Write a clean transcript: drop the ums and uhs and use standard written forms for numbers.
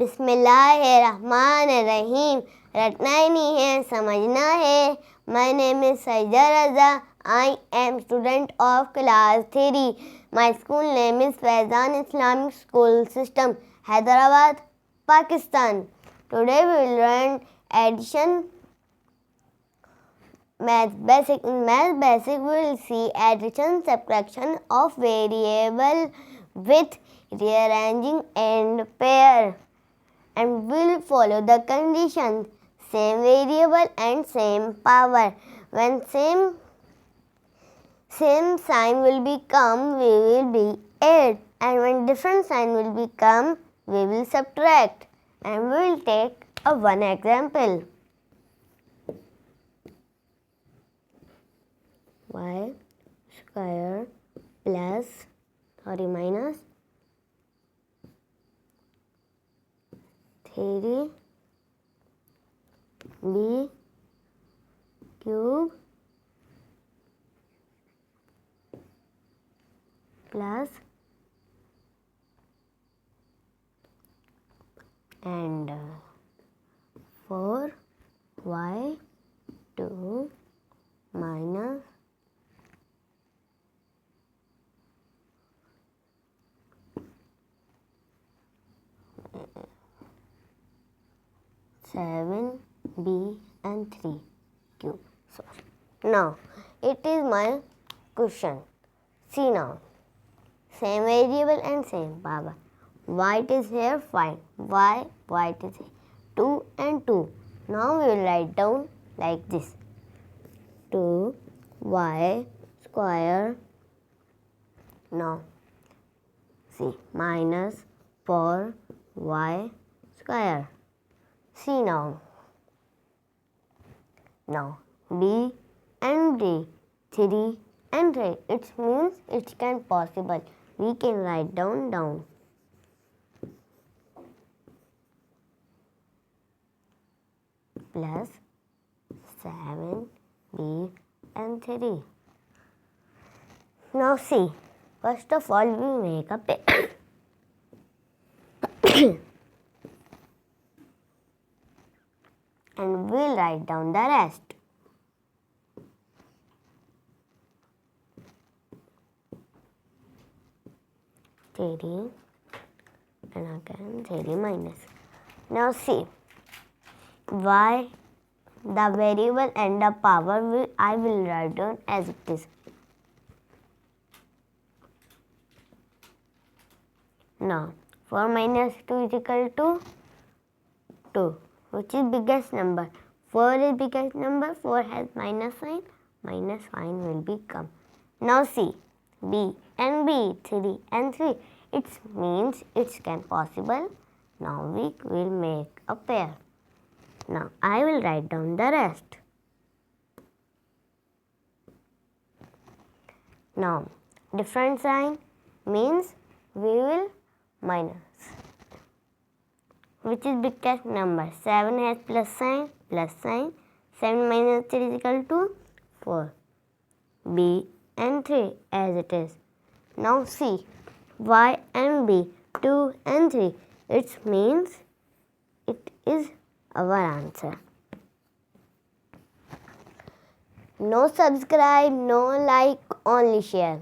बिस्मिल्लाहिर्रहमानिर्रहीम। रटना ही नहीं है, समझना है। My name is Saeeda Raza. I am student of class 3। My school name is Faizan Islamic school system, Hyderabad, Pakistan. Today we will learn addition. Math basic. In math basic we will see addition, subtraction of variable with rearranging and pair, and we will follow the conditions: same variable and same power. When same sign will become, we will be add, and when different sign will become, we will subtract. And we will take a one example. Y square plus minus 3b cube plus and 4y2 minus 7b and 3 cube. So now it is my question. See now, same variable and same power. White is here, fine. White is here. 2 and 2. Now we will write down like this: 2y square. Now see, minus 4y square. See now. B and D, 3 and 3. It means it can possible. We can write down. Plus 7b and 3. Now see, first of all we make a pair. And we'll write down the rest. Three and again 3 minus. Now see, y, the variable and the power I will write down as it is. Now 4 minus 2 is equal to 2. Which is biggest number? 4 is biggest number. 4 has minus sign. Minus sign will become. Now see, B and B, 3 and 3. It means it can possible. Now we will make a pair. Now I will write down the rest. Now different sign means we will minus. Which is biggest number? 7 has plus sign. 7 minus 3 is equal to 4. B and 3 as it is. Now see, y and b, 2 and 3. It means it is our answer. No subscribe, no like, only share.